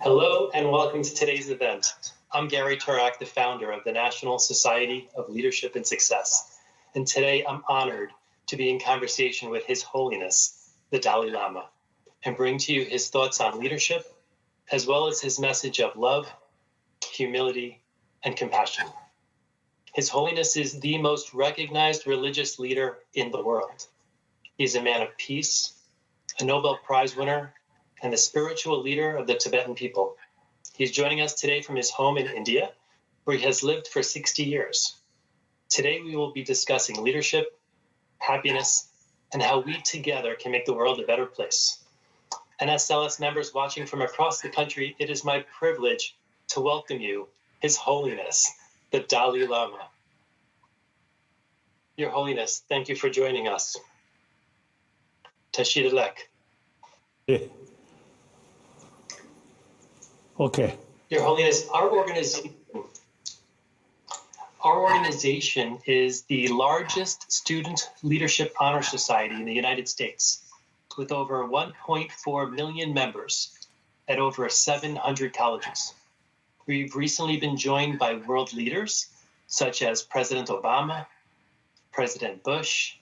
Hello and welcome to today's event. I'm Gary Turak, the founder of the National Society of Leadership and Success. And today I'm honored to be in conversation with His Holiness, the Dalai Lama, and bring to you his thoughts on leadership, as well as his message of love, humility, and compassion. His Holiness is the most recognized religious leader in the world. He's a man of peace, a Nobel Prize winner, and the spiritual leader of the Tibetan people. He's joining us today from his home in India, where he has lived for 60 years. Today we will be discussing leadership, happiness, and how we together can make the world a better place. And as NSLS members watching from across the country, it is my privilege to welcome you, His Holiness, the Dalai Lama. Your Holiness, thank you for joining us. Tashidalek. Yeah. Okay. Your Holiness, our organization is the largest student leadership honor society in the United States, with over 1.4 million members at over 700 colleges. We've recently been joined by world leaders such as President Obama, President Bush,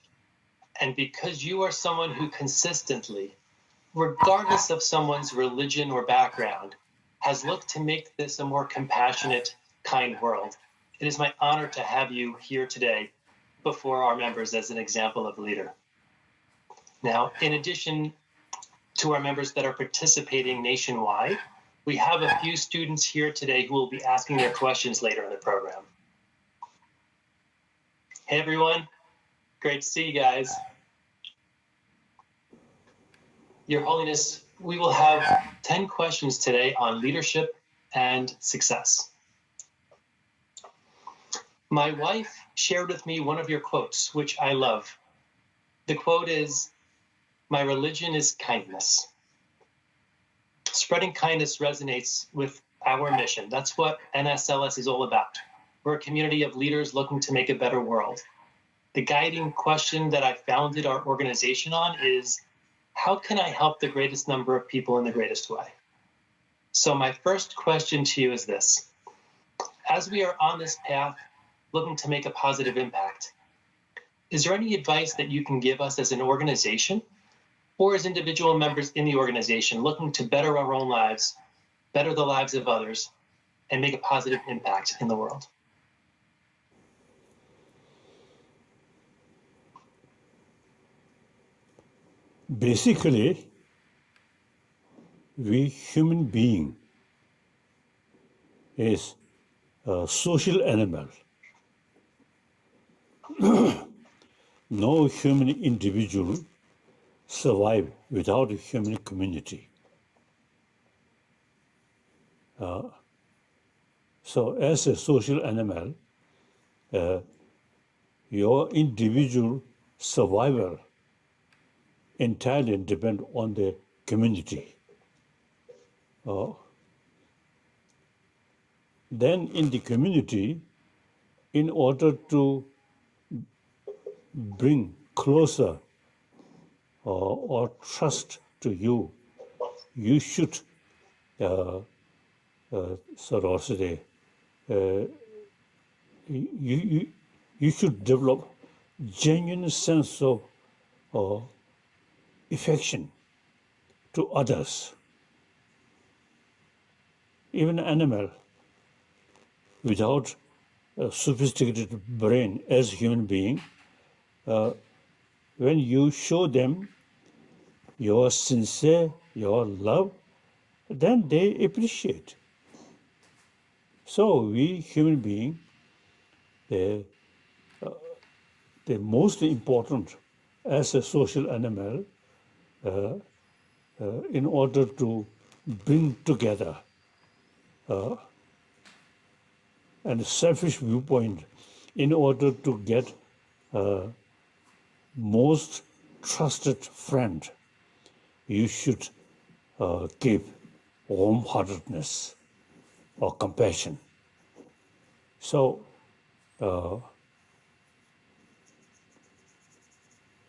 and because you are someone who consistently, regardless of someone's religion or background, has looked to make this a more compassionate, kind world, it is my honor to have you here today before our members as an example of a leader. Now, in addition to our members that are participating nationwide, we have a few students here today who will be asking their questions later in the program. Hey, everyone. Great to see you guys. Your Holiness, we will have 10 questions today on leadership and success. My wife shared with me one of your quotes, which I love. The quote is, "My religion is kindness." Spreading kindness resonates with our mission. That's what NSLS is all about. We're a community of leaders looking to make a better world. The guiding question that I founded our organization on is, how can I help the greatest number of people in the greatest way? So my first question to you is this. As we are on this path, looking to make a positive impact, is there any advice that you can give us as an organization or as individual members in the organization looking to better our own lives, better the lives of others, and make a positive impact in the world? Basically, we human being is a social animal. No human individual survive without a human community. So as a social animal, your individual survival entirely depend on the community. Then in the community, in order to bring closer or trust to you, you should sort of say, you should develop genuine sense of affection to others. Even an animal without a sophisticated brain as a human being, when you show them your sincere, your love, then they appreciate. So we human beings, the most important as a social animal, in order to bring together and a selfish viewpoint, in order to get most trusted friend, you should give warm-heartedness or compassion. So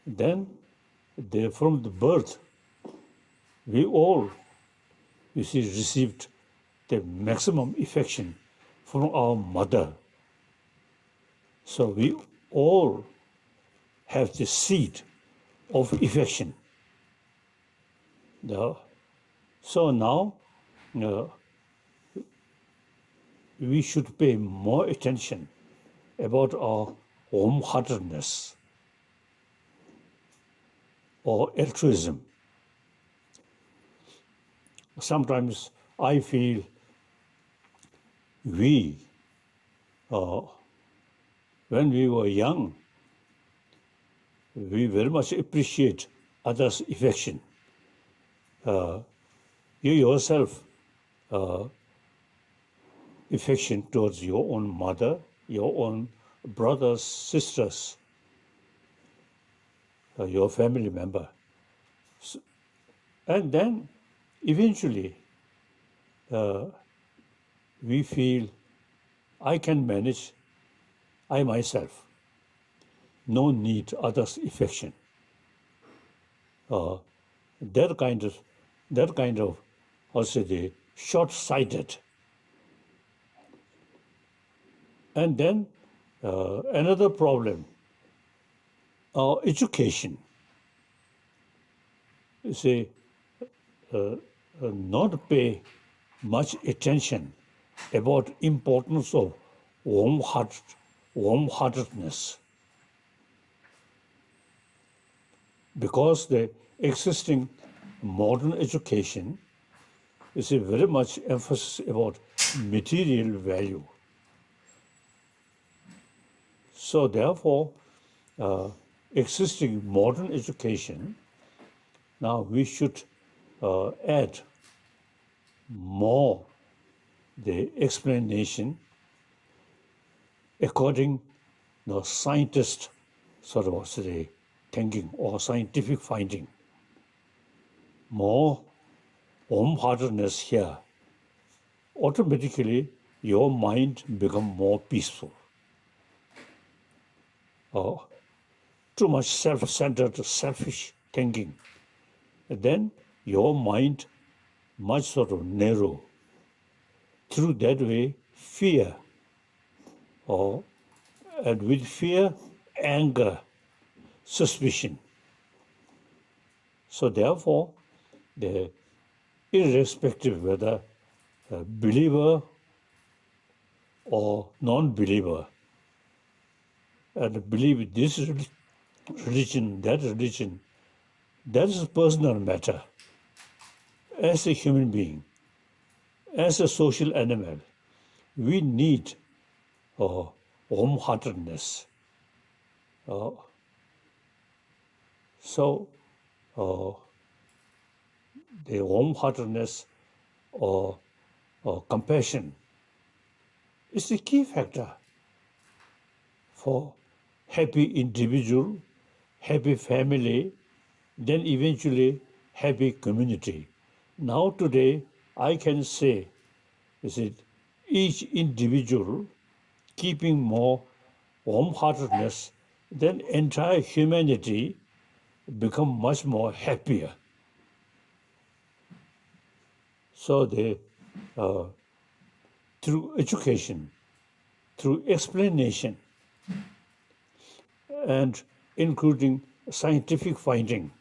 then from the birth, we all, you see, received the maximum affection from our mother. So we all have the seed of affection. So now we should pay more attention about our warm-heartedness or altruism. Sometimes I feel we, when we were young, we very much appreciate others' affection. You yourself, affection towards your own mother, your own brothers, sisters, your family member. And then eventually we feel, I can manage I myself. No need others' affection. That kind of, also the short-sighted. And then another problem, education. You see, not pay much attention about importance of warm-heartedness. Because the existing modern education is a very much emphasis about material value. So therefore, existing modern education, now we should add more the explanation according the scientist sort of say thinking or scientific finding. More warm-heartedness here, automatically your mind become more peaceful. Too much self-centered, selfish thinking, then your mind much sort of narrow. Through that way, fear, and with fear, anger, suspicion. So therefore, irrespective whether a believer or non-believer, and believe this religion, that is a personal matter. As a human being, as a social animal, we need warm-heartedness. So the warm-heartedness or compassion is the key factor for happy individual, happy family, then eventually happy community. Now today, I can say, is it each individual keeping more warm-heartedness, then entire humanity become much more happier. So through education, through explanation, and including scientific finding,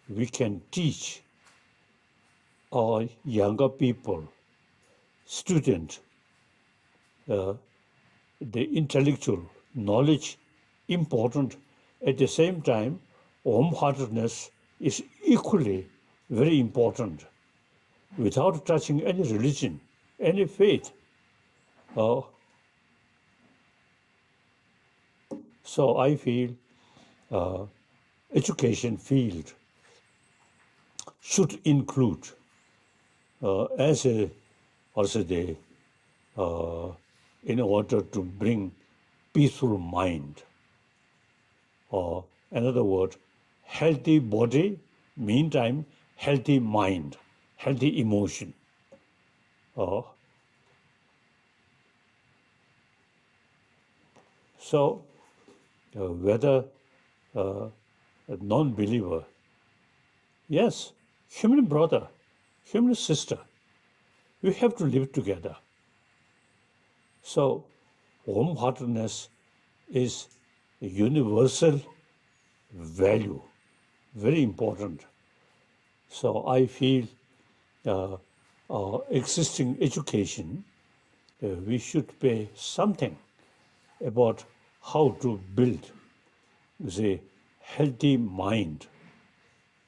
we can teach our younger people, students, the intellectual knowledge important. At the same time, warm-heartedness is equally very important. Without touching any religion, any faith. So I feel education field should include as a also in order to bring peaceful mind, or another word, healthy body, meantime healthy mind, healthy emotion. So whether a non-believer, yes, human brother, human sister, we have to live together. So, warm-heartedness is a universal value, very important. So I feel our existing education, we should pay something about how to build the healthy mind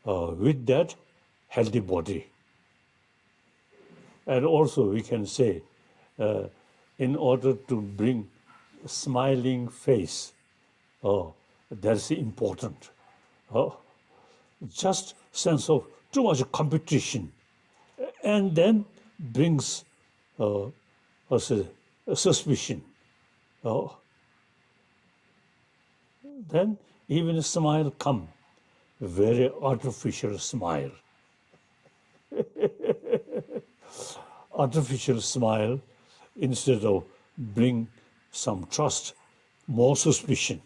with that healthy body. And also we can say, in order to bring a smiling face, that's important. Just sense of too much competition, and then brings a suspicion. Then even a smile come, a very artificial smile. Artificial smile, instead of bring some trust, more suspicion.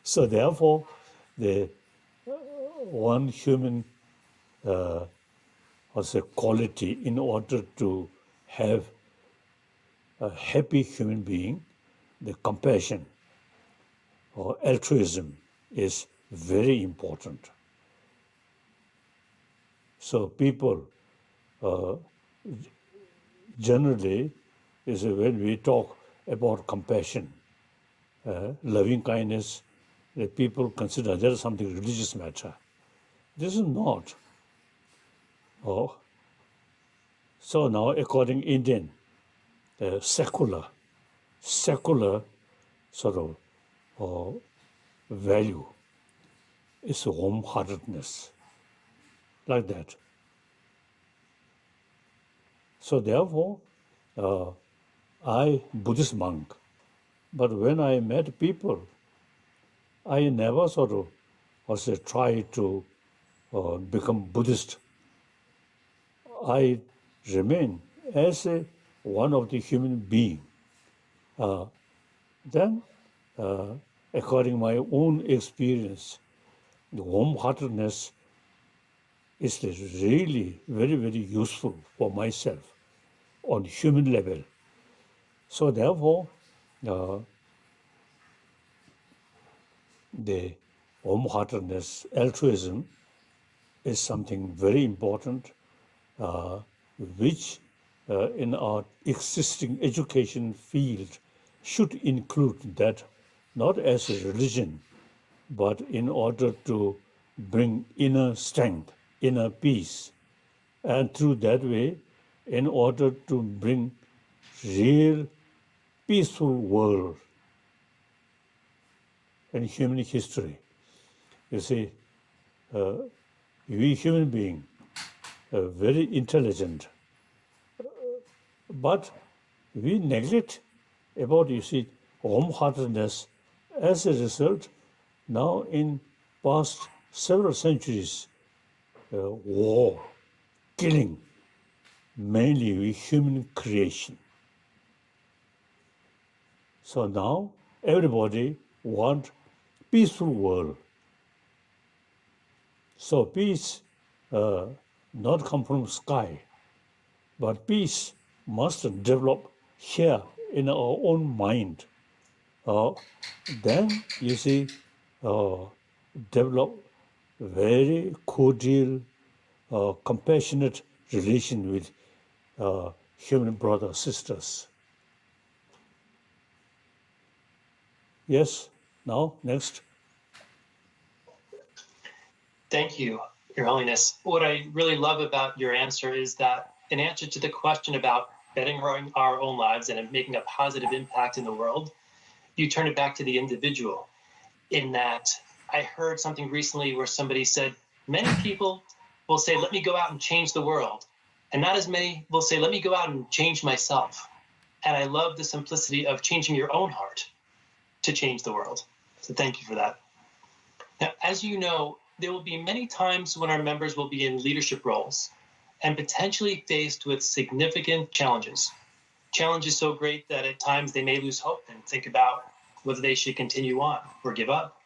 So therefore, the one human quality in order to have a happy human being, the compassion or altruism is very important. So people generally, is when we talk about compassion, loving kindness, the people consider there is something religious matter. This is not. So now, according Indian, secular sort of value is warm-heartedness, like that. So therefore, I, Buddhist monk, but when I met people, I never try to become Buddhist. I remain as one of the human being. Then, according to my own experience, the warm-heartedness is really very, very useful for myself on human level. So therefore, the warm-heartedness, altruism, is something very important, which in our existing education field should include that, not as a religion, but in order to bring inner strength, inner peace, and through that way, in order to bring real peaceful world in human history. You see, we human beings are very intelligent, but we neglect about, you see, warm-heartedness. As a result, now in past several centuries, war, killing, mainly with human creation. So now everybody wants peaceful world. So peace not come from sky, but peace must develop here in our own mind. Then you see, develop very cordial, compassionate relation with human brothers, sisters. Yes, now, next. Thank you, Your Holiness. What I really love about your answer is that in answer to the question about bettering our own lives and making a positive impact in the world, you turn it back to the individual. In that, I heard something recently where somebody said, many people will say, let me go out and change the world. And not as many will say, let me go out and change myself. And I love the simplicity of changing your own heart to change the world. So thank you for that. Now, as you know, there will be many times when our members will be in leadership roles and potentially faced with significant challenges. Challenges so great that at times they may lose hope and think about whether they should continue on or give up.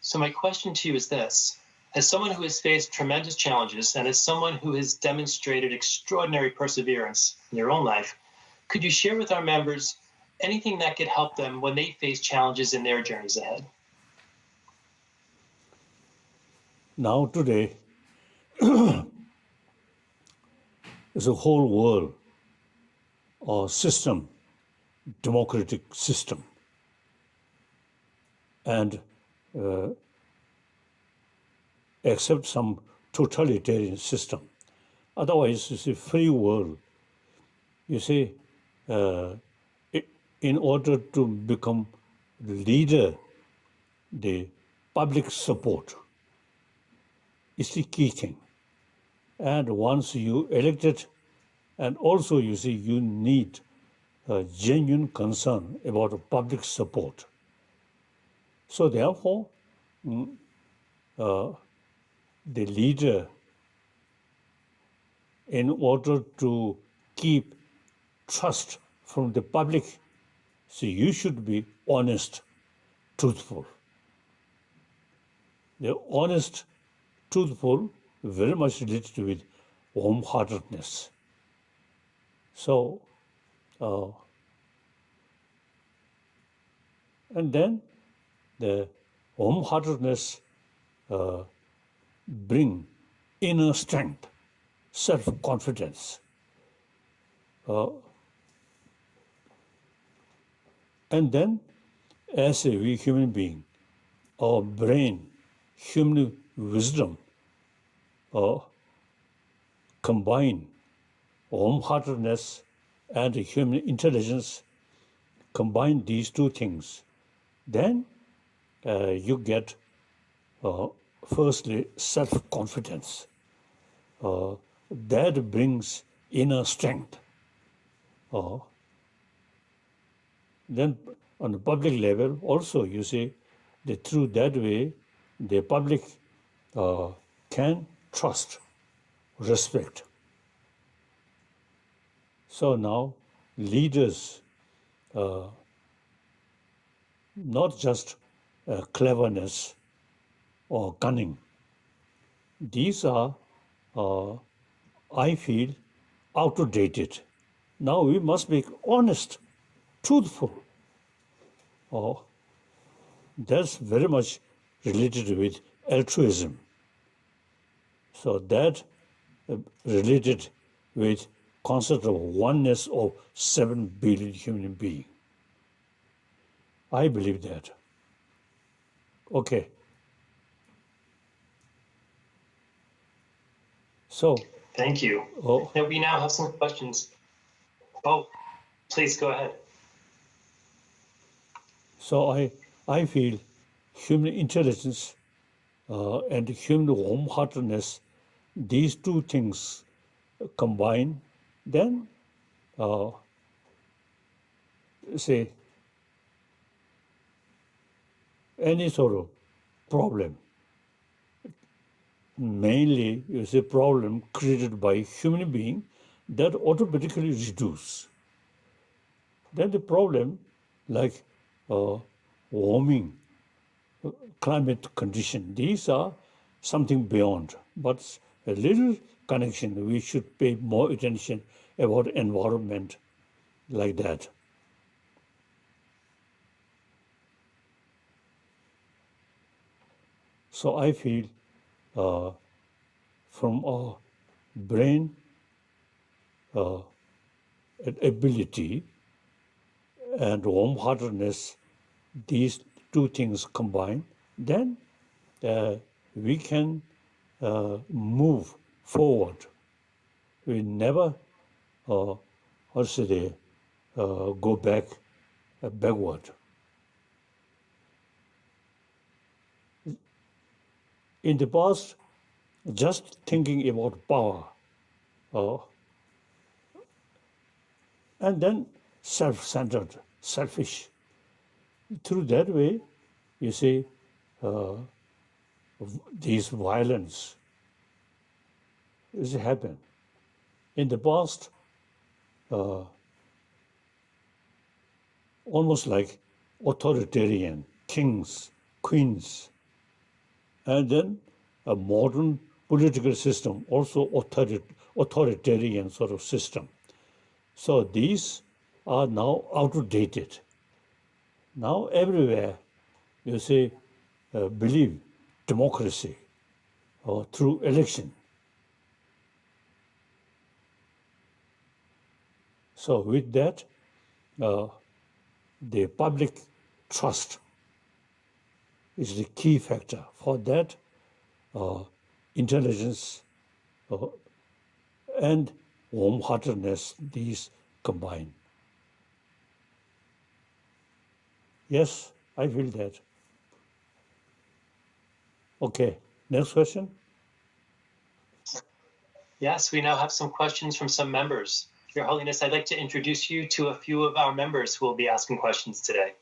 So my question to you is this: As someone who has faced tremendous challenges and as someone who has demonstrated extraordinary perseverance in your own life, could you share with our members anything that could help them when they face challenges in their journeys ahead? Now today, is a whole world or system, democratic system, and except some totalitarian system. Otherwise, it's a free world. You see, in order to become the leader, the public support is the key thing. And once you elected, and also you see, you need a genuine concern about public support. So therefore, the leader, in order to keep trust from the public, so you should be honest, truthful. The honest, truthful, very much related with warm-heartedness. So, and then the warm-heartedness bring inner strength, self-confidence. And then, as a we human being, our brain, human wisdom, combine warm-heartedness and human intelligence, combine these two things, then you get, firstly, self-confidence. That brings inner strength. Then on the public level, also, you see, through that way, the public can trust, respect. So now, leaders, not just cleverness or cunning. These are, I feel, outdated. Now we must be honest, truthful. That's very much related with altruism. So that related with concept of oneness of 7 billion human beings. I believe that. Okay. So. Thank you. Now we now have some questions. Oh, please go ahead. So I feel human intelligence and human warm-heartedness, these two things combine, then say any sort of problem, mainly is a problem created by human being, that automatically reduce. Then the problem like warming, climate condition, these are something beyond, but a little connection, we should pay more attention about environment like that. So I feel from our brain ability and warm-heartedness, these two things combine, then we can move forward. We never, go backward. In the past, just thinking about power, and then self-centered, selfish. Through that way, you see, these violence is happen. In the past, almost like authoritarian kings, queens, and then a modern political system, also authoritarian sort of system. So these are now outdated. Now everywhere, you see, believe democracy or through election. So with that, the public trust is the key factor. For that, intelligence and warm-heartedness, these combine. Yes, I feel that. Okay, next question. Yes, we now have some questions from some members. Your Holiness, I'd like to introduce you to a few of our members who will be asking questions today.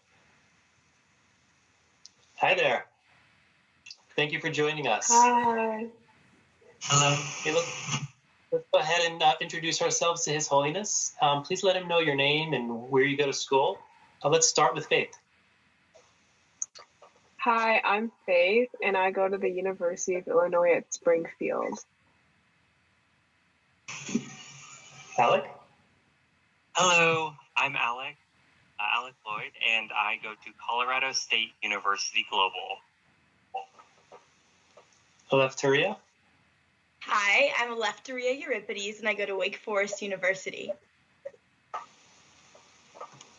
Hi there. Thank you for joining us. Hi. Hello. Hey, let's go ahead and introduce ourselves to His Holiness. Please let him know your name and where you go to school. Let's start with Faith. Hi, I'm Faith, and I go to the University of Illinois at Springfield. Alec? Hello, I'm Alec Lloyd, and I go to Colorado State University Global. Eleftheria? Hi, I'm Eleftheria Euripides, and I go to Wake Forest University.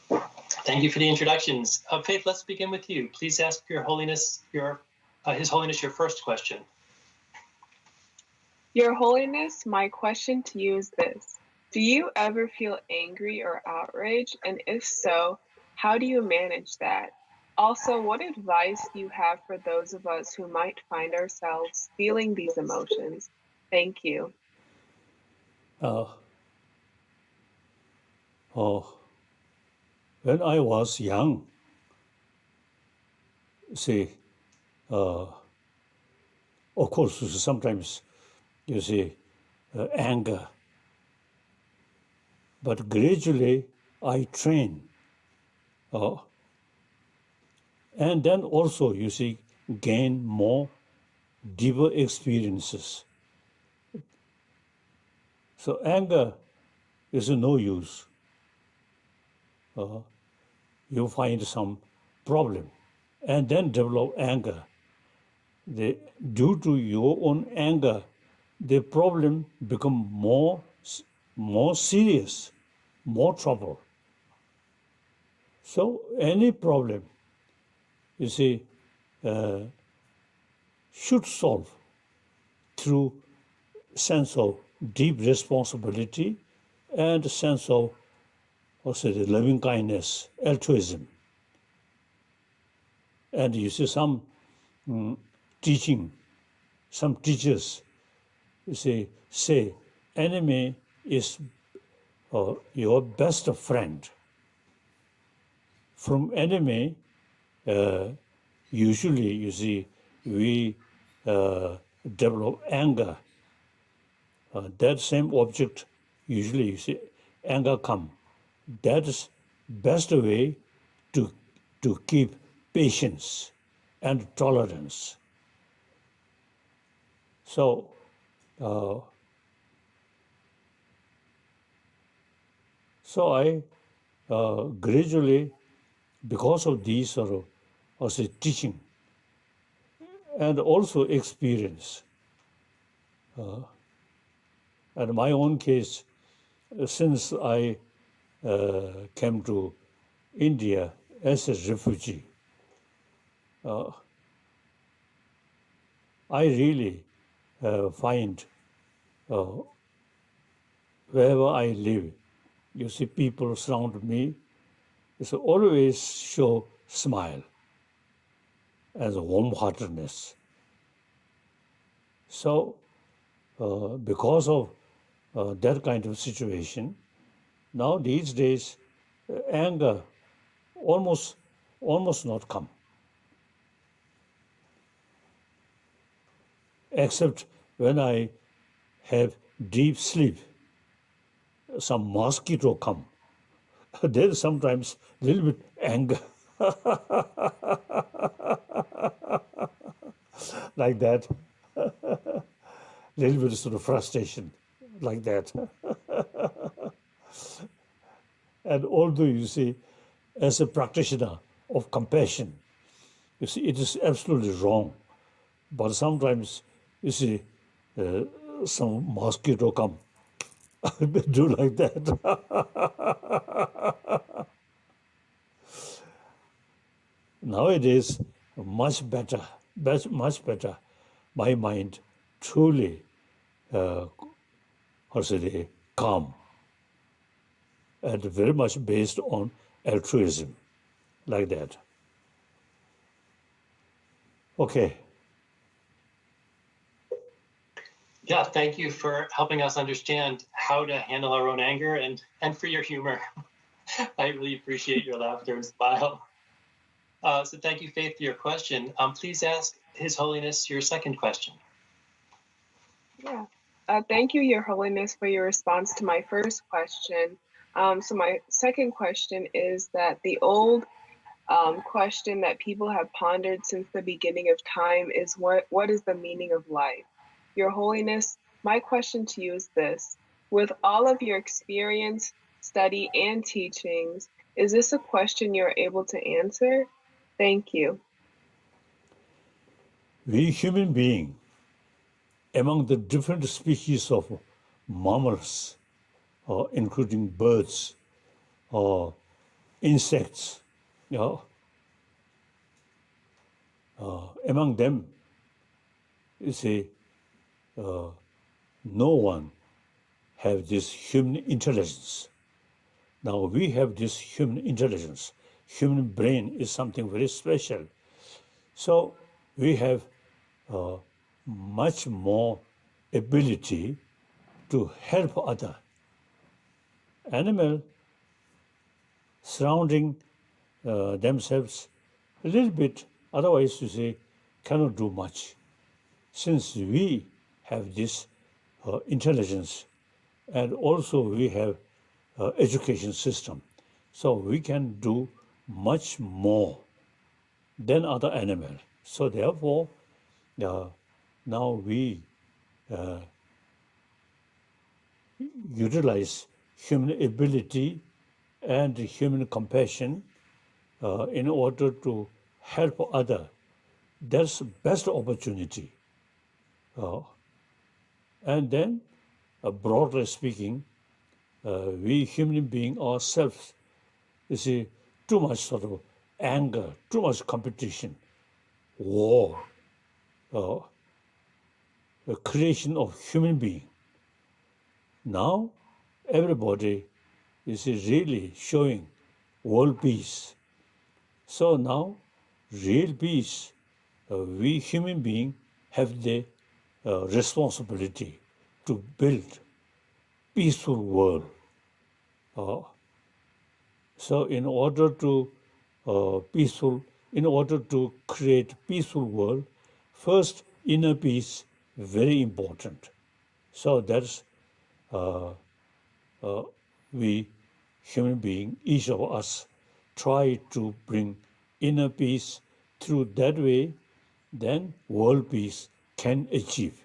Thank you for the introductions. Faith, let's begin with you. Please ask Your Holiness, His Holiness, your first question. Your Holiness, my question to you is this. Do you ever feel angry or outraged? And if so, how do you manage that? Also, what advice do you have for those of us who might find ourselves feeling these emotions? Thank you. When I was young, see, of course, sometimes you see anger, but gradually I train. And then also, you see, gain more deeper experiences. So anger is no use. You find some problem and then develop anger. Due to your own anger, the problem become more serious, more trouble. So any problem, you see, should solve through sense of deep responsibility and sense of also the loving kindness, altruism. And you see some teaching, some teachers, you see, say enemy is your best friend. From enemy, usually, you see, we develop anger. That same object, usually, you see, anger come. That is best way to keep patience and tolerance. So, I gradually, because of these sort of also teaching and also experience, and my own case, since I came to India as a refugee, I really find wherever I live, you see people surround me, it's always show smile as a warm-heartedness. So because of that kind of situation, now these days, anger almost not come. Except when I have deep sleep, some mosquito come. Then sometimes a little bit anger. Like that. little bit of sort of frustration like that. And although you see, as a practitioner of compassion, you see, it is absolutely wrong. But sometimes, you see, some mosquito come, do like that. Nowadays, much better. My mind truly, calm, and very much based on altruism, like that. Okay. Yeah, thank you for helping us understand how to handle our own anger and for your humor. I really appreciate your laughter and smile. So thank you, Faith, for your question. Please ask His Holiness your second question. Yeah. Thank you, Your Holiness, for your response to my first question. So my second question is that the old question that people have pondered since the beginning of time is what is the meaning of life? Your Holiness, my question to you is this. With all of your experience, study, and teachings, is this a question you're able to answer? Thank you. We human beings, among the different species of mammals, including birds or insects, among them, you see, no one have this human intelligence. Now we have this human intelligence. Human brain is something very special. So we have much more ability to help other. Animal surrounding themselves a little bit, otherwise you say, cannot do much. Since we have this intelligence and also we have education system, so we can do much more than other animals. So therefore, now we utilize human ability and human compassion in order to help other. That's the best opportunity. And then, broadly speaking, we human beings ourselves, you see, too much sort of anger, too much competition, war, the creation of human being. Now, everybody is really showing world peace. So now, real peace, we human beings have the responsibility to build peaceful world. So in order to create peaceful world, first inner peace very important. So that's we human being, each of us, try to bring inner peace. Through that way, then world peace can achieve.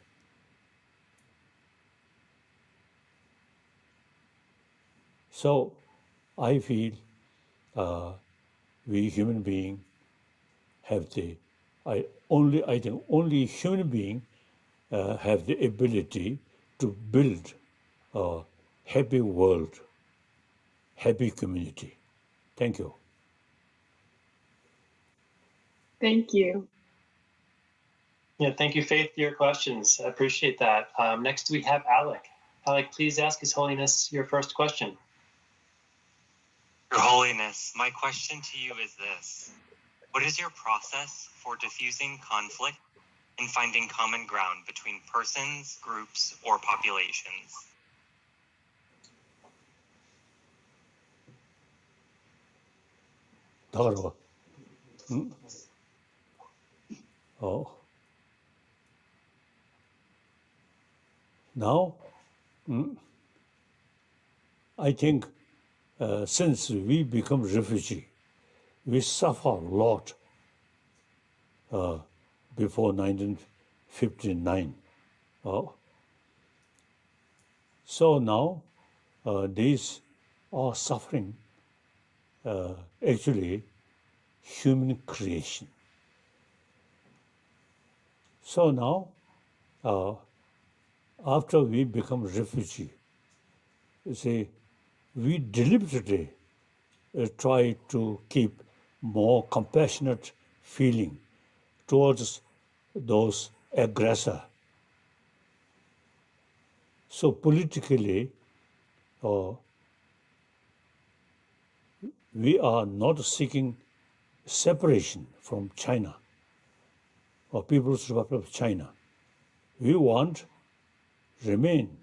So I feel we human beings have I think only human beings have the ability to build a happy world, happy community. Thank you. Thank you. Yeah, thank you, Faith, for your questions. I appreciate that. Next, we have Alec. Alec, please ask His Holiness your first question. Your Holiness, my question to you is this. What is your process for diffusing conflict and finding common ground between persons, groups, or populations? Now, I think since we become refugee, we suffer a lot before 1959. So now these are suffering actually human creation. So now, after we become refugee, you see, we deliberately try to keep more compassionate feeling towards those aggressor. So politically, we are not seeking separation from China or People's Republic of China. We want remain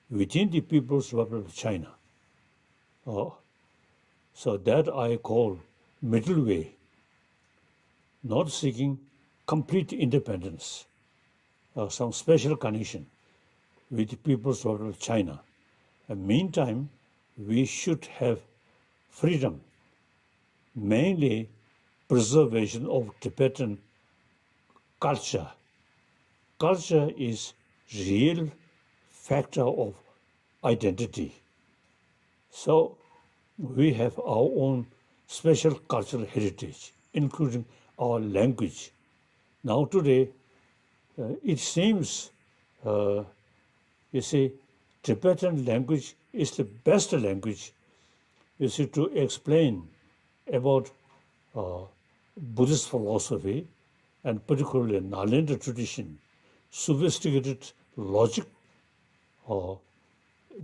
within the People's Republic of China. So that I call middle way, not seeking complete independence, some special connection with the People's Republic of China. And meantime, we should have freedom, mainly preservation of Tibetan culture. Culture is real factor of identity. So we have our own special cultural heritage, including our language. Now today, it seems, you see, Tibetan language is the best language, you see, to explain about Buddhist philosophy and particularly Nalanda tradition, sophisticated logic, or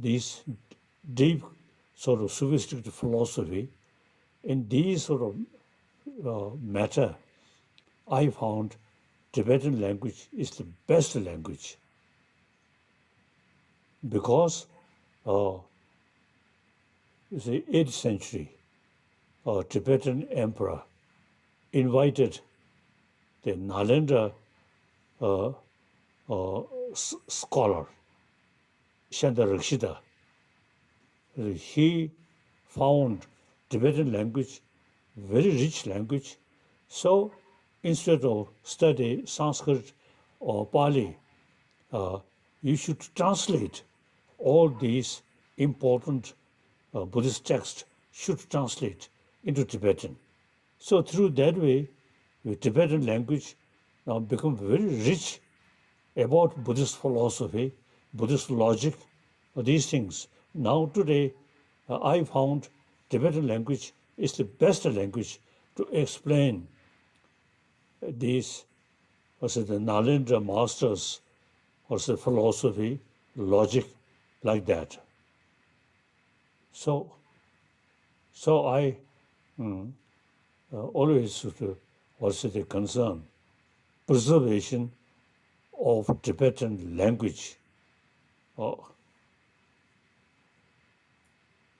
these deep sort of sophisticated philosophy. In these sort of matter, I found Tibetan language is the best language because, you see, 8th century, Tibetan emperor invited the Nalanda scholar, Shandarakshita. He found Tibetan language very rich language. So instead of study Sanskrit or Pali, you should translate all these important Buddhist texts should translate into Tibetan. So through that way, the Tibetan language now become very rich about Buddhist philosophy, Buddhist logic, these things. Now today, I found Tibetan language is the best language to explain these, also the Nalanda masters, also philosophy, logic, like that. So I always also the concern, preservation of Tibetan language.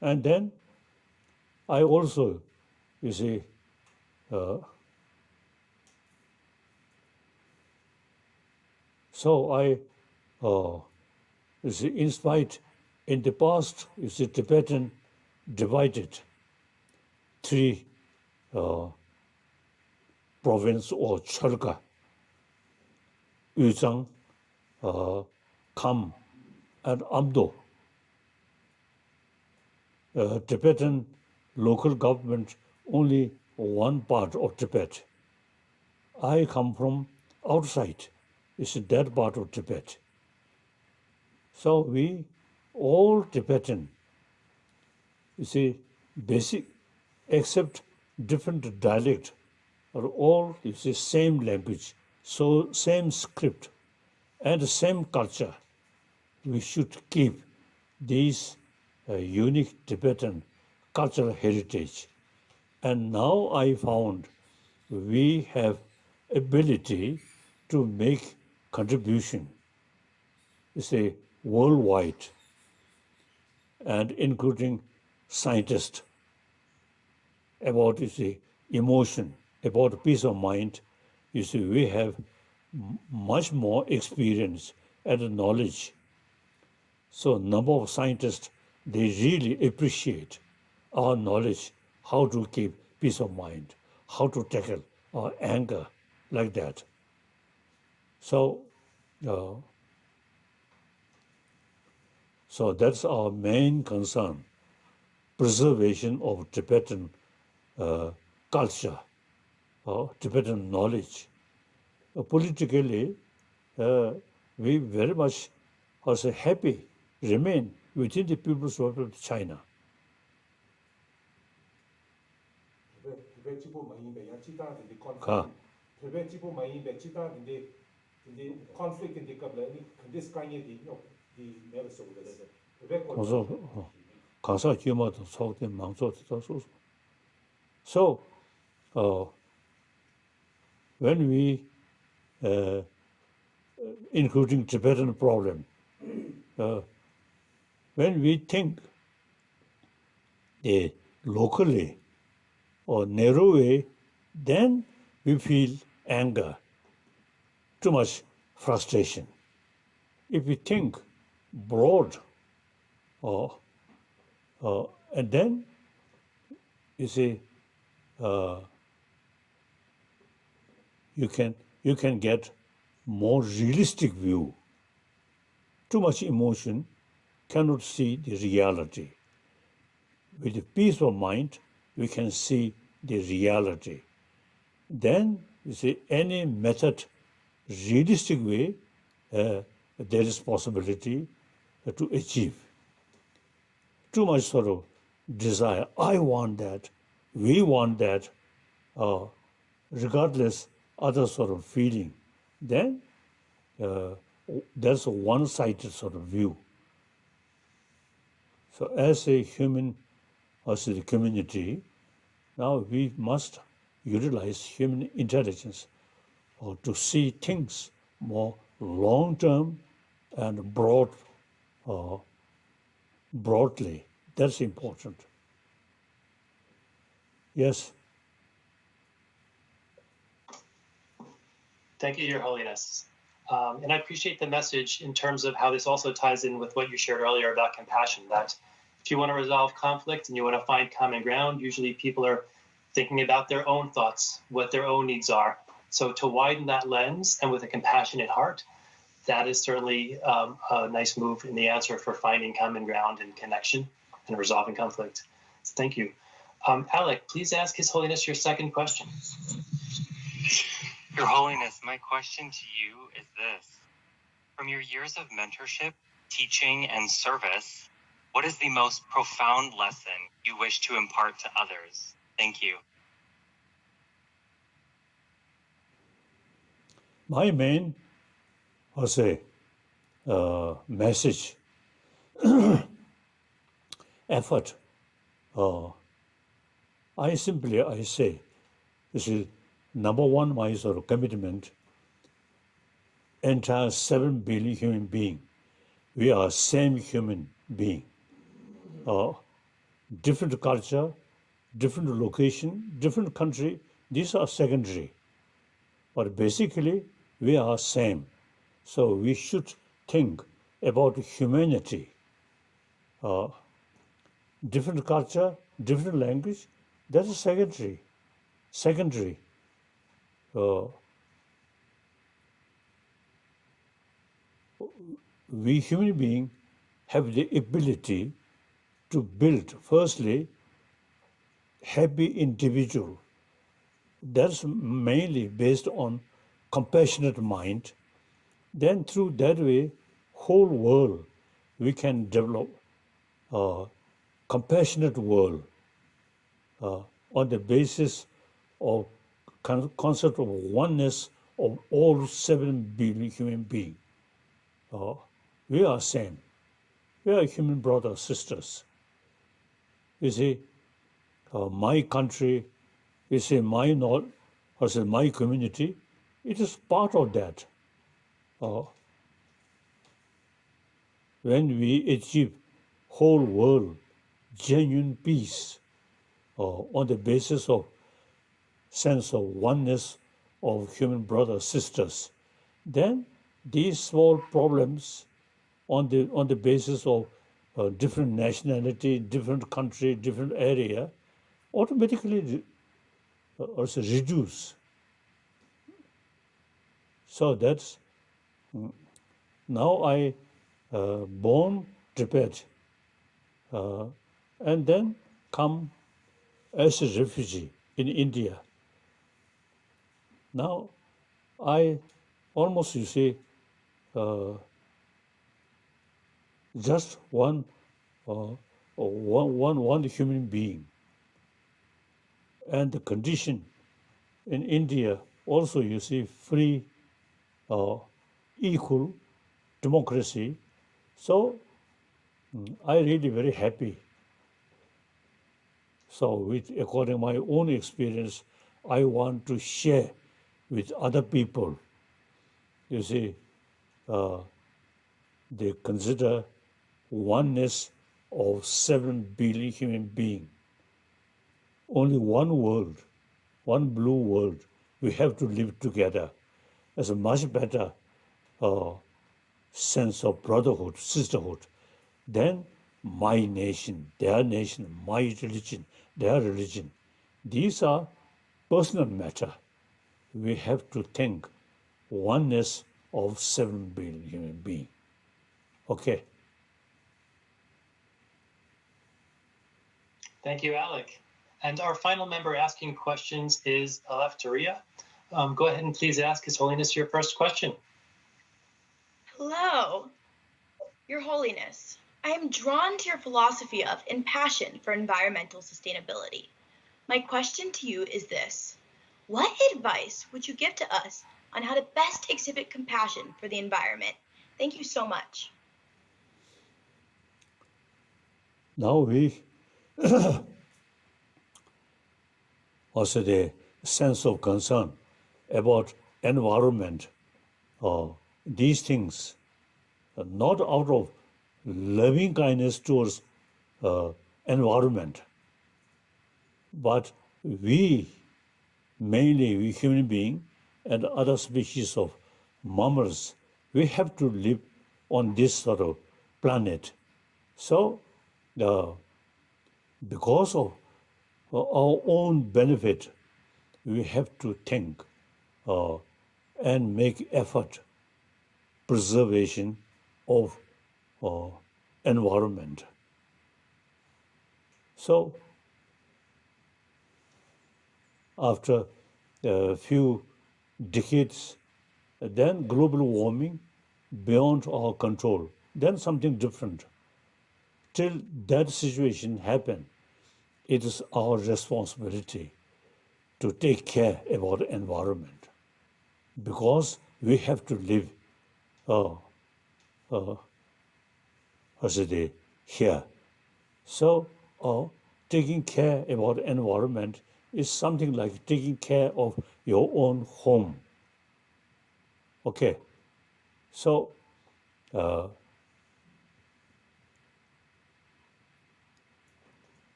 And then I also, you see, so I, you see, in spite, in the past, you see, Tibetan divided 3 province or Charka, Yuzhang, Kham, and Amdo. Tibetan local government only one part of Tibet. I come from outside, it's that part of Tibet. So we all Tibetan, you see, basic, except different dialect, are all, you see, same language, so same script, and the same culture. We should keep these unique Tibetan cultural heritage. And now I found we have ability to make contribution, you see, worldwide, and including scientists about, you see, emotion, about peace of mind. You see, we have much more experience and knowledge. So number of scientists, they really appreciate our knowledge, how to keep peace of mind, how to tackle our anger, like that. So So that's our main concern, preservation of Tibetan culture, Tibetan knowledge. Politically, we very much also happy remain within the People's Republic of China. So, when we, including Tibetan problem, when we think locally or narrow way, then we feel anger, too much frustration. If we think broad, and then you see, you can get more realistic view. Too much emotion cannot see the reality. With a peaceful mind, we can see the reality. Then, you see, any method, realistic way, there is possibility to achieve. Too much sort of desire, I want that, we want that, regardless other sort of feeling, then that's a one-sided sort of view. So as a human, as a community, now we must utilize human intelligence to see things more long-term and broadly. That's important. Yes. Thank you, Your Holiness. And I appreciate the message in terms of how this also ties in with what you shared earlier about compassion, that if you want to resolve conflict and you want to find common ground, usually people are thinking about their own thoughts, what their own needs are. So to widen that lens and with a compassionate heart, that is certainly a nice move in the answer for finding common ground and connection and resolving conflict. So thank you. Alec, please ask His Holiness your second question. Your Holiness, my question to you is this. From your years of mentorship, teaching, and service, what is the most profound lesson you wish to impart to others? Thank you. My main, I'll say, message, effort, I say, this is number one, my sort of commitment, entire 7 billion human being. We are same human being. Different culture, different location, different country, these are secondary. But basically, we are same. So we should think about humanity. Different culture, different language, that is secondary. Secondary. We human beings have the ability to build, firstly, happy individual. That's mainly based on compassionate mind. Then through that way, whole world, we can develop a compassionate world on the basis of concept of oneness of all 7 billion human beings. We are same. We are human brothers, sisters. You see, my country, you see, my community, it is part of that. When we achieve whole world genuine peace on the basis of sense of oneness of human brothers, sisters, then these small problems on the basis of different nationality, different country, different area, automatically also reduce. So that's now I born Tibet, and then come as a refugee in India. Now, I almost, you see, just one human being. And the condition in India also, you see, free, equal democracy. So I really very happy. So according to my own experience, I want to share with other people. You see, they consider oneness of 7 billion human beings. Only one world, one blue world. We have to live together as a much better sense of brotherhood, sisterhood, than my nation, my religion, their religion. These are personal matter. We have to think oneness of 7 billion human beings. Okay. Thank you, Alec. And our final member asking questions is Aleftaria. Go ahead and please ask His Holiness your first question. Hello, Your Holiness. I am drawn to your philosophy of and passion for environmental sustainability. My question to you is this: what advice would you give to us on how to best exhibit compassion for the environment? Thank you so much. Now we also the sense of concern about environment, these things, not out of loving kindness towards environment, but we, mainly we human beings and other species of mammals, we have to live on this sort of planet. So, because of our own benefit, we have to think and make effort preservation of environment. So, after a few decades, then global warming beyond our control, then something different. Till that situation happen, it is our responsibility to take care about the environment, because we have to live here. So taking care about the environment is something like taking care of your own home. Okay, so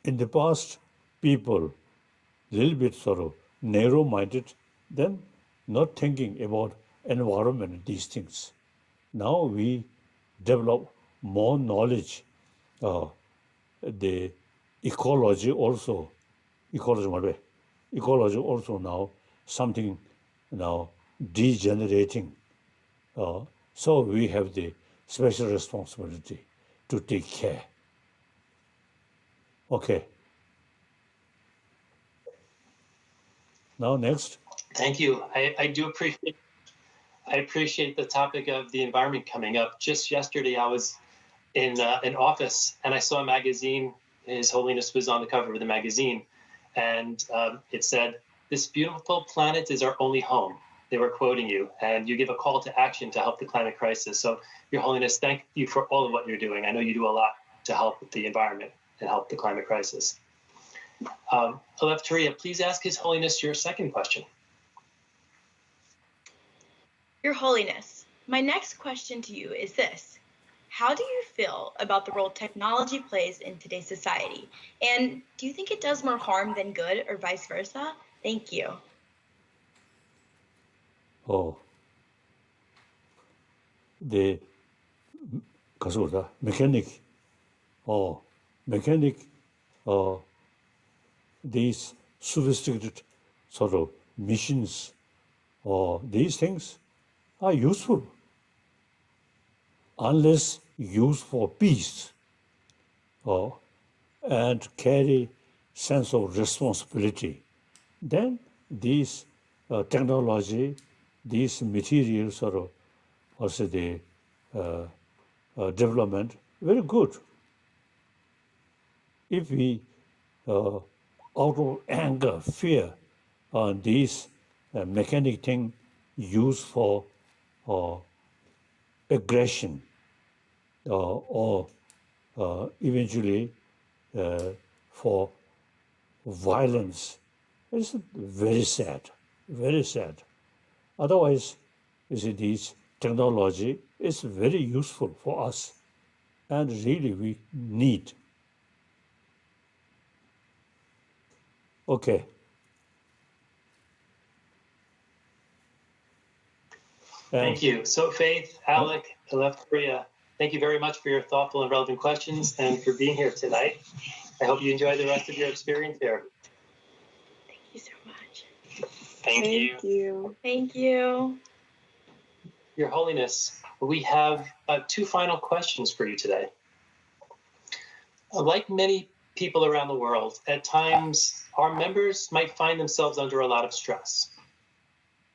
in the past, people little bit sort of narrow-minded, then not thinking about environment, these things. Now we develop more knowledge, the ecology also now something now degenerating. So we have the special responsibility to take care. Okay. Now next. Thank you. I appreciate the topic of the environment coming up. Just yesterday, I was in an office and I saw a magazine. His Holiness was on the cover of the magazine, and it said, "This beautiful planet is our only home." They were quoting you, and you give a call to action to help the climate crisis. So, Your Holiness, thank you for all of what you're doing. I know you do a lot to help with the environment and help the climate crisis. Aleftaria, please ask His Holiness your second question. Your Holiness, my next question to you is this: how do you feel about the role technology plays in today's society? And do you think it does more harm than good, or vice versa? Thank you. The mechanic, these sophisticated sort of machines, these things are useful unless used for peace and carry sense of responsibility, then these technology, these materials are also the development very good. If we out of anger, fear, these mechanic thing used for aggression or eventually for violence, it's very sad, very sad. Otherwise, you see, this technology is very useful for us and really we need. Okay. Thank you. So Faith, Alec, I left Korea. Thank you very much for your thoughtful and relevant questions and for being here tonight. I hope you enjoy the rest of your experience here. Thank you so much. Thank you. Thank you. Your Holiness, we have two final questions for you today. Like many people around the world, at times our members might find themselves under a lot of stress.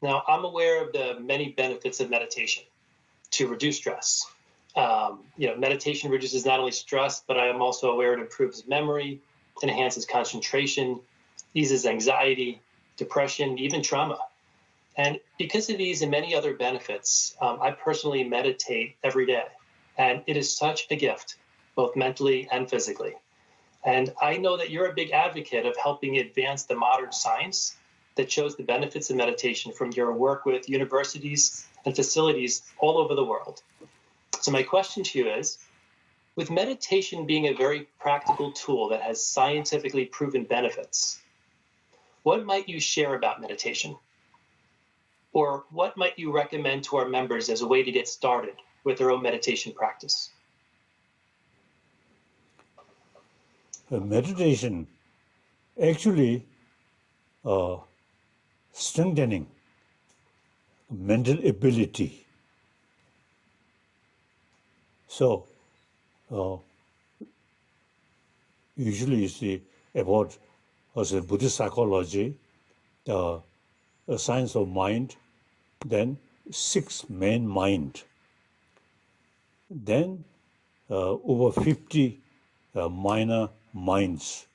Now, I'm aware of the many benefits of meditation to reduce stress. Meditation reduces not only stress, but I am also aware it improves memory, enhances concentration, eases anxiety, depression, even trauma. And because of these and many other benefits, I personally meditate every day. And it is such a gift, both mentally and physically. And I know that you're a big advocate of helping advance the modern science that shows the benefits of meditation from your work with universities and facilities all over the world. So my question to you is, with meditation being a very practical tool that has scientifically proven benefits, what might you share about meditation? Or what might you recommend to our members as a way to get started with their own meditation practice? Meditation actually strengthening mental ability. So usually you see about also Buddhist psychology, a science of mind, then 6 main mind, then over 50 minor minds.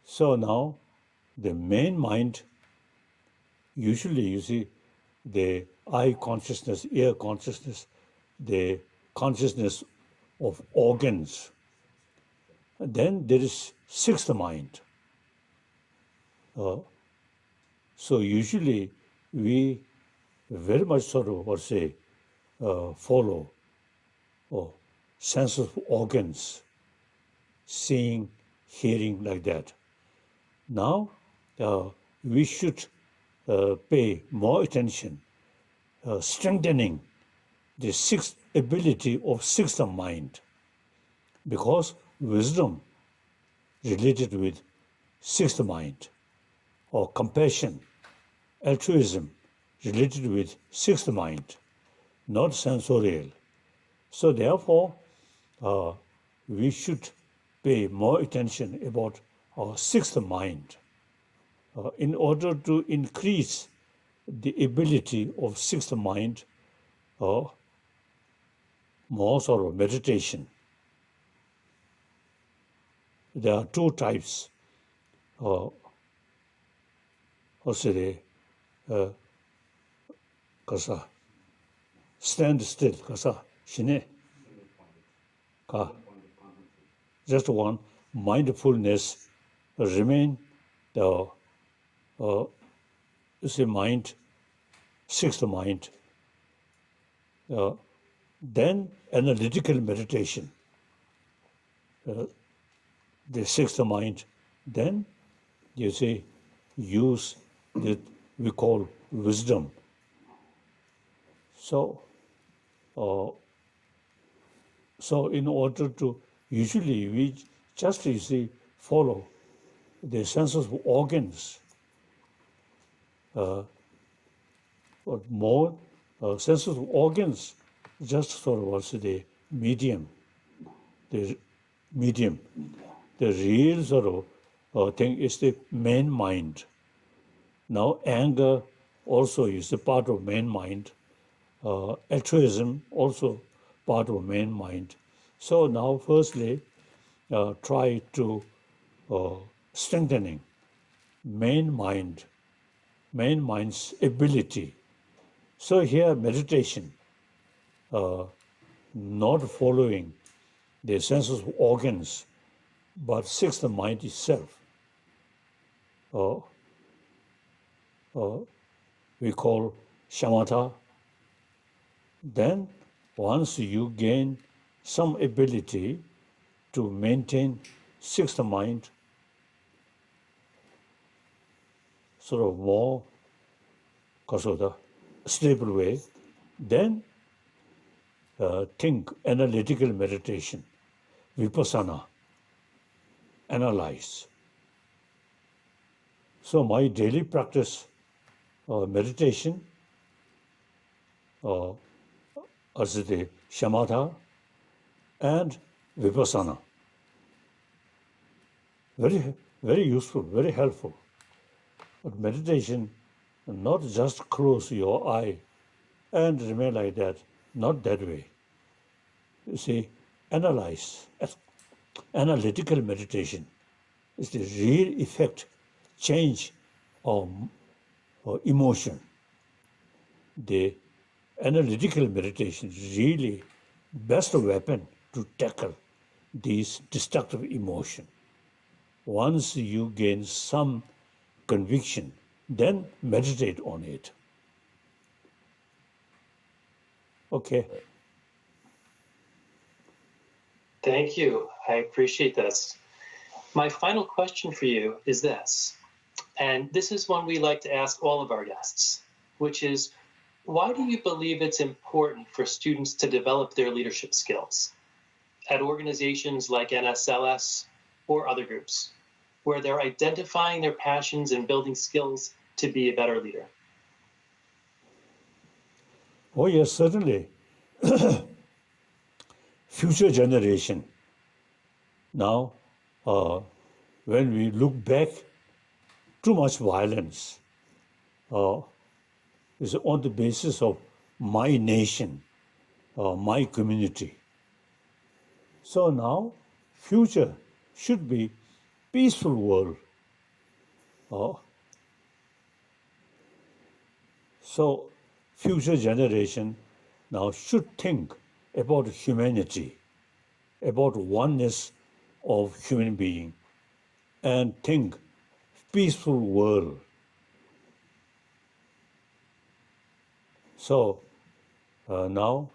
So now the main mind, usually you see the eye consciousness, ear consciousness, the consciousness of organs. And then there is 6th mind. So usually we very much sort of, follow sense of organs, seeing, hearing, like that. Now we should pay more attention, strengthening the 6th ability of 6th mind, because wisdom related with 6th mind, or compassion, altruism related with 6th mind, not sensorial. So therefore, we should pay more attention about our 6th mind in order to increase the ability of 6th mind, more sort of meditation. There are 2 types. Kasa stand still, kasa shine. Just one, mindfulness, remain the mind, 6th mind. Then analytical meditation, the 6th mind. Then you see use that we call wisdom. So in order to, usually we just, you see, follow the senses of organs, but more senses of organs just sort of also the medium. The medium. The real sort of thing is the main mind. Now anger also is a part of main mind. Altruism also part of main mind. So now firstly, try to strengthening main mind's ability. So here meditation, not following the senses of organs, but seeks the mind itself. We call shamatha. Then once you gain some ability to maintain sixth mind, sort of more stable way, then think analytical meditation, vipassana, analyze. So my daily practice, meditation, as the shamatha and vipassana. Very, very useful, very helpful. But meditation, not just close your eye and remain like that, not that way. You see, analyze, analytical meditation is the real effect, change of emotion. The analytical meditation is really best weapon to tackle these destructive emotion. Once you gain some conviction, then meditate on it. Okay. Thank you. I appreciate this. My final question for you is this, and this is one we like to ask all of our guests, which is, why do you believe it's important for students to develop their leadership skills at organizations like NSLS or other groups, where they're identifying their passions and building skills to be a better leader? Oh yes, certainly. Future generation. Now, when we look back, too much violence is on the basis of my nation, my community. So now, future should be peaceful world. So future generation now should think about humanity, about oneness of human being, and think peaceful world. So now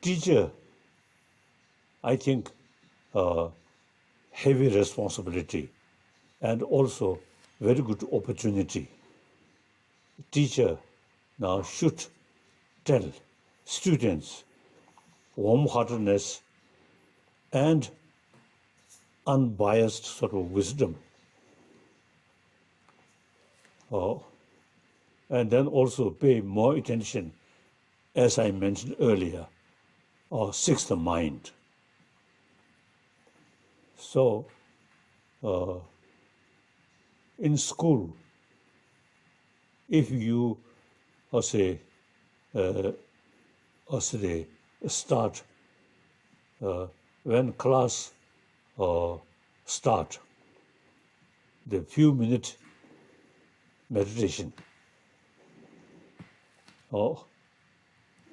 teacher, I think, heavy responsibility and also very good opportunity. Teacher now should tell students warm-heartedness and unbiased sort of wisdom. And then also pay more attention, as I mentioned earlier, sixth mind. So, in school, if you, start, when class start, the few minute meditation,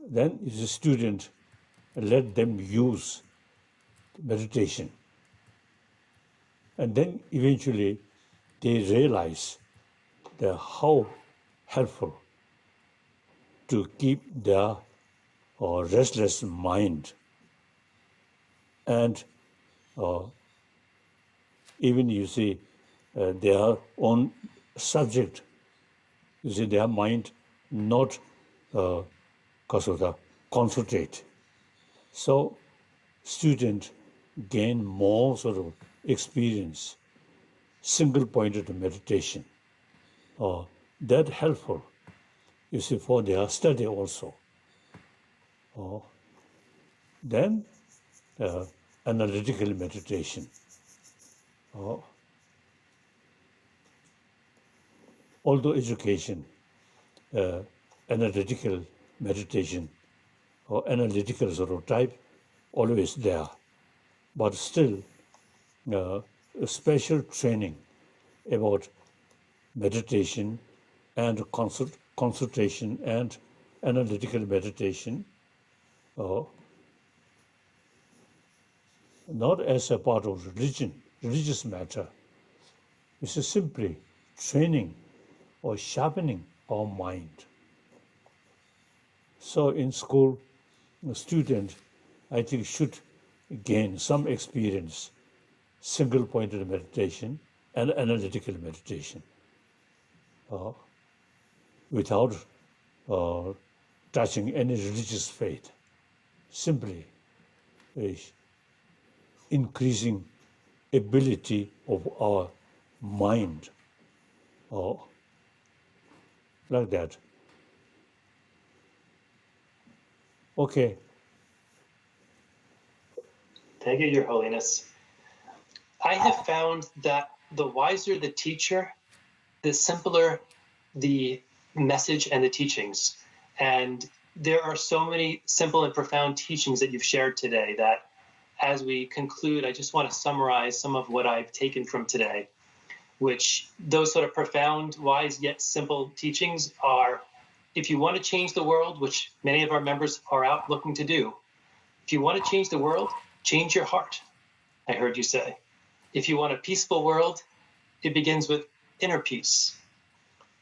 then as a student, let them use meditation. And then eventually they realize that how helpful to keep their restless mind. And even you see their own subject, you see their mind not concentrate. So student gain more sort of experience, single-pointed meditation. That helpful you see, for their study also. Then analytical meditation. Although education, analytical meditation or analytical sort of type, always there, but still a special training about meditation and consultation and analytical meditation, not as a part of religious matter. It's simply training or sharpening our mind. So in school, a student, I think, should gain some experience, single-pointed meditation and analytical meditation, without touching any religious faith, simply increasing ability of our mind, like that. Okay. Thank you, Your Holiness. I have found that the wiser the teacher, the simpler the message and the teachings. And there are so many simple and profound teachings that you've shared today that as we conclude, I just want to summarize some of what I've taken from today, which those sort of profound, wise, yet simple teachings are, if you want to change the world, which many of our members are out looking to do, if you want to change the world, change your heart, I heard you say. If you want a peaceful world, it begins with inner peace.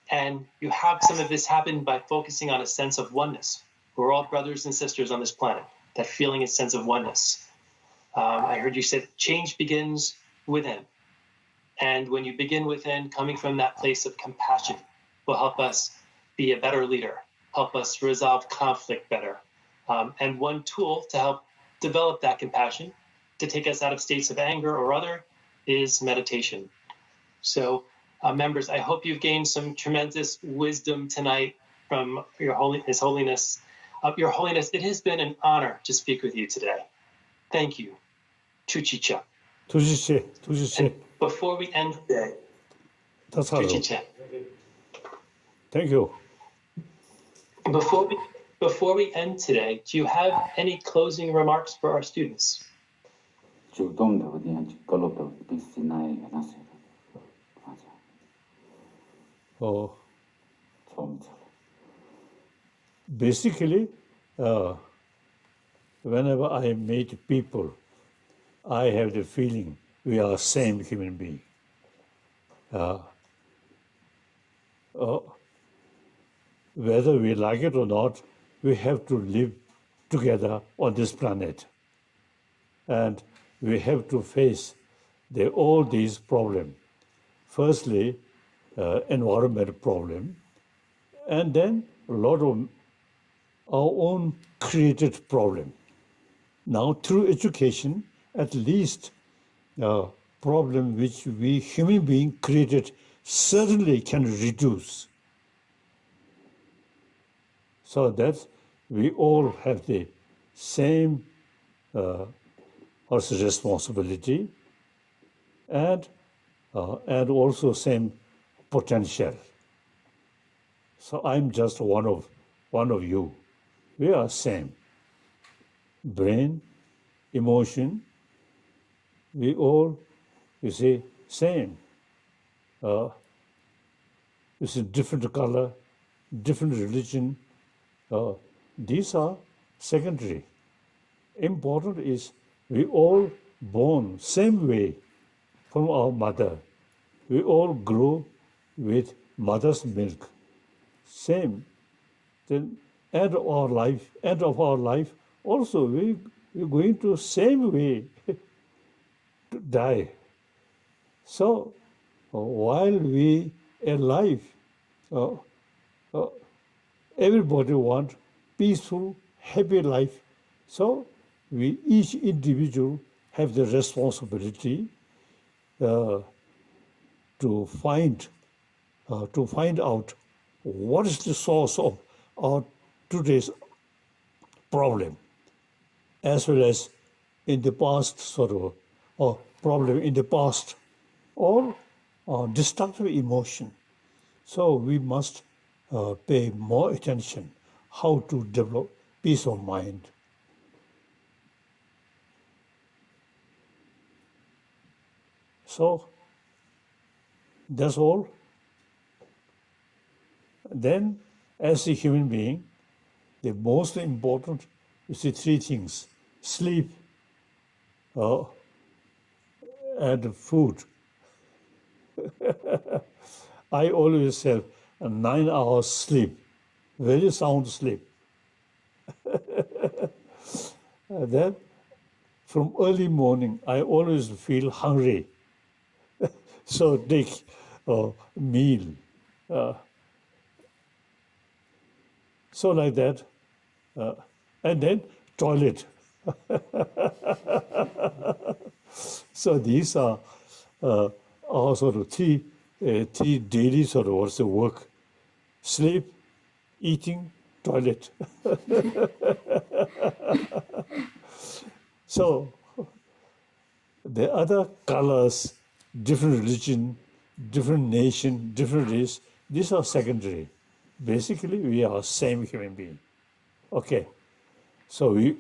And you have some of this happen by focusing on a sense of oneness. We're all brothers and sisters on this planet, that feeling and sense of oneness. I heard you say change begins within. And when you begin within, coming from that place of compassion will help us be a better leader, help us resolve conflict better. And one tool to help develop that compassion, to take us out of states of anger or other, is meditation. So members, I hope you've gained some tremendous wisdom tonight from His Holiness. Your Holiness, it has been an honor to speak with you today. Thank you. Chuchicha. And before we end today, Chuchicha. Thank you. Before we end today, do you have any closing remarks for our students? Basically, whenever I meet people, I have the feeling we are same human being. Whether we like it or not, we have to live together on this planet. And we have to face all these problems. Firstly, environmental problem, and then a lot of our own created problem. Now, through education, at least problem which we human beings created certainly can reduce. So that we all have the same responsibility and also same potential. So I'm just one of you. We are same. Brain, emotion, we all, you see, same. You see, different color, different religion. These are secondary. Important is we all born same way from our mother. We all grow with mother's milk. Same. Then end of our life, also we're going to same way to die. So while we alive, everybody want peaceful, happy life. So we each individual have the responsibility to find out what is the source of our today's problem, as well as in the past or problem in the past, or destructive emotion. So we must pay more attention how to develop peace of mind. So that's all. Then, as a human being, the most important is the three things: sleep, and food. I always have a 9 hours sleep, very sound sleep. And then, from early morning, I always feel hungry. So take a meal. So like that. And then toilet. So these are sort of three daily sort of work: sleep, eating, toilet. So the other colors, different religion, different nation, different race, these are secondary. Basically, we are same human being. Okay, so we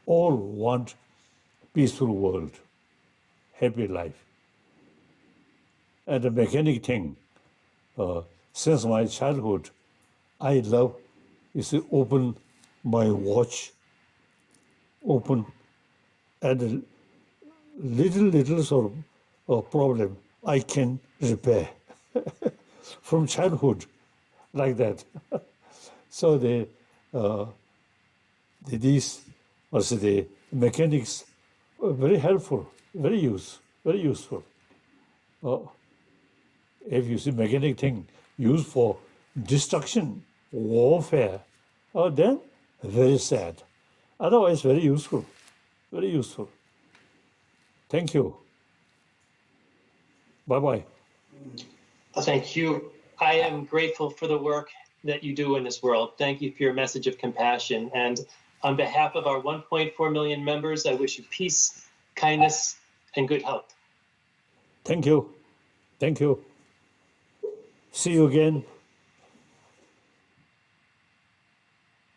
all want peaceful world, happy life. And the mechanic thing, since my childhood, I love is to open my watch, open, and a little sort of problem I can repair from childhood, like that. So the mechanics are very helpful, very useful. If you see mechanic thing used for destruction, warfare, then very sad. Otherwise, very useful, very useful. Thank you. Bye-bye. Thank you. I am grateful for the work that you do in this world. Thank you for your message of compassion. And on behalf of our 1.4 million members, I wish you peace, kindness, and good health. Thank you. Thank you. See you again.